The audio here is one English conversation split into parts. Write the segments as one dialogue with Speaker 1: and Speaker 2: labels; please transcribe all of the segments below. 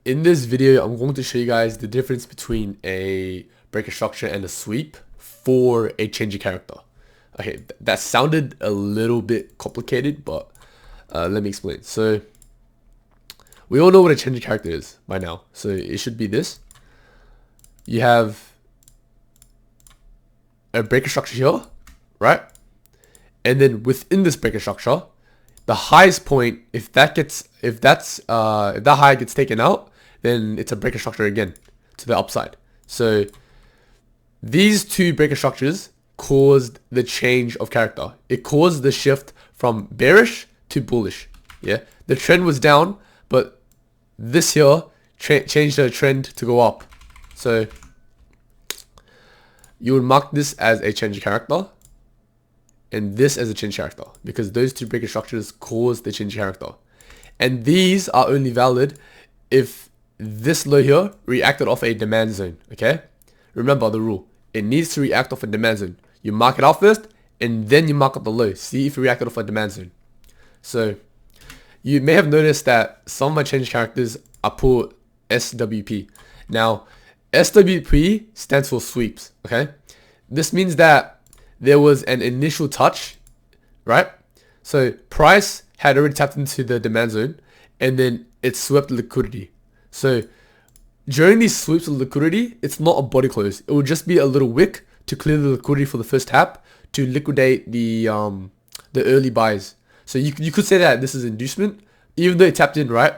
Speaker 1: In this video, I'm going to show you guys the difference between a breaker structure and a sweep for a change of character. Okay, that sounded a little bit complicated, but let me explain. So we all know what a change of character is by now. So it should be this. You have a breaker structure here, right? And then within this breaker structure, the highest point, if that high gets taken out, then it's a breaker structure again to the upside. So these two breaker structures caused the change of character. It caused the shift from bearish to bullish. Yeah, the trend was down, but this here changed the trend to go up. So you would mark this as a change of character and this as a change character, because those two breaker structures cause the change character. And these are only valid if this low here reacted off a demand zone. Okay, remember the rule, it needs to react off a demand zone. You mark it out first and then you mark up the low, see if it reacted off a demand zone. So you may have noticed that some of my change characters are put SWP. Now SWP stands for sweeps. Okay, this means that there was an initial touch, right? So price had already tapped into the demand zone and then it swept liquidity. So during these sweeps of liquidity, it's not a body close. It would just be a little wick to clear the liquidity for the first tap to liquidate the early buys. So you could say that this is inducement, even though it tapped in, right?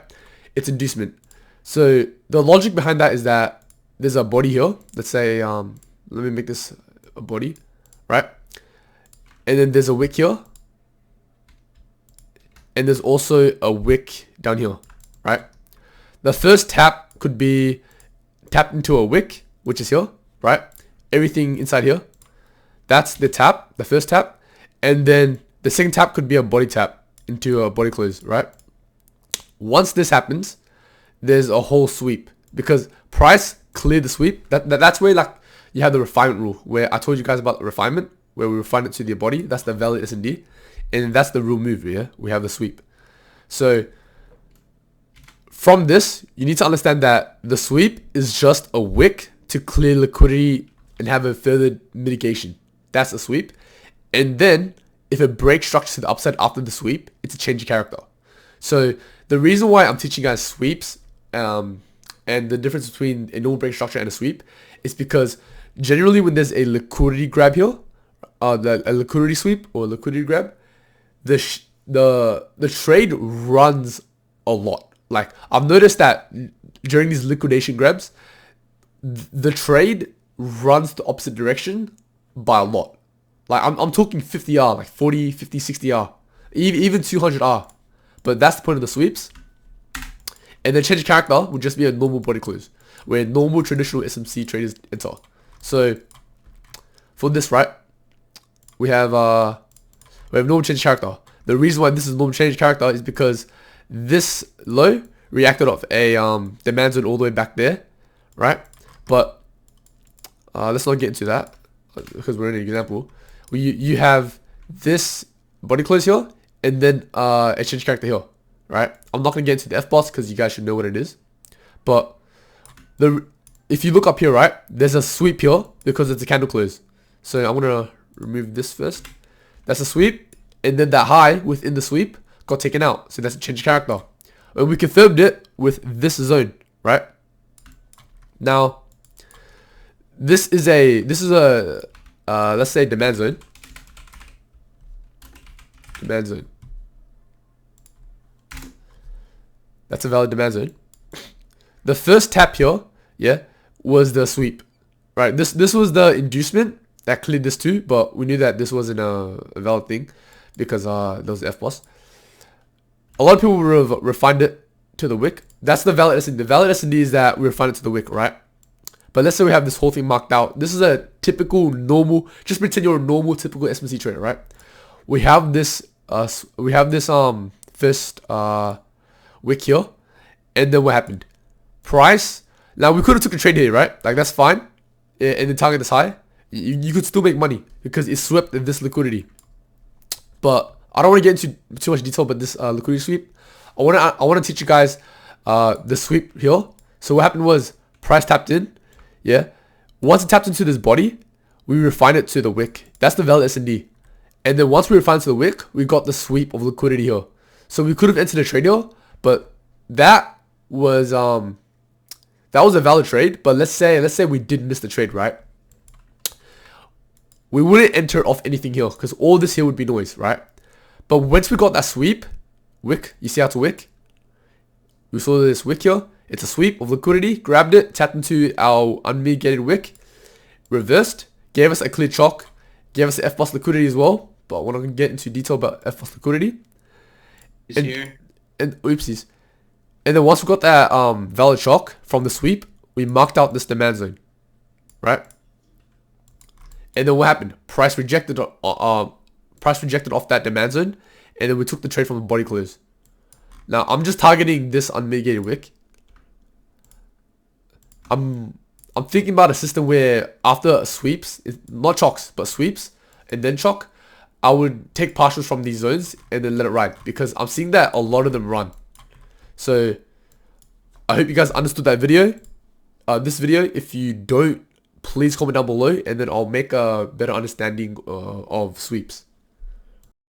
Speaker 1: It's inducement. So the logic behind that is that there's a body here. Let's say, let me make this a body, right? And then there's a wick here. And there's also a wick down here, right? The first tap could be tapped into a wick, which is here, right? Everything inside here. That's the tap, the first tap. And then the second tap could be a body tap into a body close, right? Once this happens, there's a whole sweep because price cleared the sweep. That's where like you have the refinement rule, where I told you guys about the refinement, where we refine it to the body. That's the valid S&D. And that's the real move, yeah? We have the sweep. So from this, you need to understand that the sweep is just a wick to clear liquidity and have a further mitigation. That's a sweep. And then if it breaks structure to the upside after the sweep, it's a change of character. So the reason why I'm teaching you guys sweeps and the difference between a normal break structure and a sweep is because generally when there's a liquidity grab here, a liquidity sweep or a liquidity grab, the trade runs a lot. Like I've noticed that during these liquidation grabs, the trade runs the opposite direction by a lot. Like I'm talking 50R, like 40, 50, 60R, even 200R. But that's the point of the sweeps. And then change of character would just be a normal body close, where normal traditional SMC traders enter. So for this, right, we have normal change of character. The reason why this is normal change of character is because this low reacted off a demand zone all the way back there, right? But let's not get into that because we're in an example. You have this body close here and then a change of character here, right? I'm not gonna get into the F-boss because you guys should know what it is. But if you look up here, right, there's a sweep here because it's a candle close. So I'm gonna remove this first. That's a sweep. And then that high within the sweep got taken out. So that's a change of character. And we confirmed it with this zone, right? Now, this is a let's say demand zone. Demand zone. That's a valid demand zone. The first tap here, yeah, was the sweep, right? This was the inducement that cleared this too, but we knew that this wasn't a valid thing because there was the F-boss. A lot of people refined it to the wick. That's the valid S&D. The valid S&D is that we refined it to the wick, right? But let's say we have this whole thing marked out. This is a typical normal, just pretend you're a normal typical SMC trader, right? We have this first wick here, and then what happened? Price. Now we could have took a trade here, right? Like that's fine. And the target is high. You could still make money because it swept this liquidity. But I don't want to get into too much detail about this liquidity sweep. I want to teach you guys the sweep here So what happened was price tapped in. Yeah. Once it tapped into this body, we refined it to the wick. That's the valid S&D. And then once we refined to the wick, we got the sweep of liquidity here. So we could have entered a trade here, but that was a valid trade. But let's say we did miss the trade, right? We wouldn't enter off anything here because all this here would be noise, right? But once we got that sweep, wick, you see how it's a wick? We saw this wick here. It's a sweep of liquidity. Grabbed it, tapped into our unmitigated wick, reversed, gave us a clear CHOCH, gave us the F-boss liquidity as well. But we're not going to get into detail about F-boss liquidity. And oopsies. And then once we got that valid CHOCH from the sweep, we marked out this demand zone, right? And then what happened? Price rejected off that demand zone, and then we took the trade from the body close. Now I'm just targeting this unmitigated wick. I'm thinking about a system where after sweeps, not CHOCHs, but sweeps and then CHOCH, I would take partials from these zones and then let it ride, because I'm seeing that a lot of them run. So I hope you guys understood that video. This video, if you don't, please comment down below, and then I'll make a better understanding of sweeps.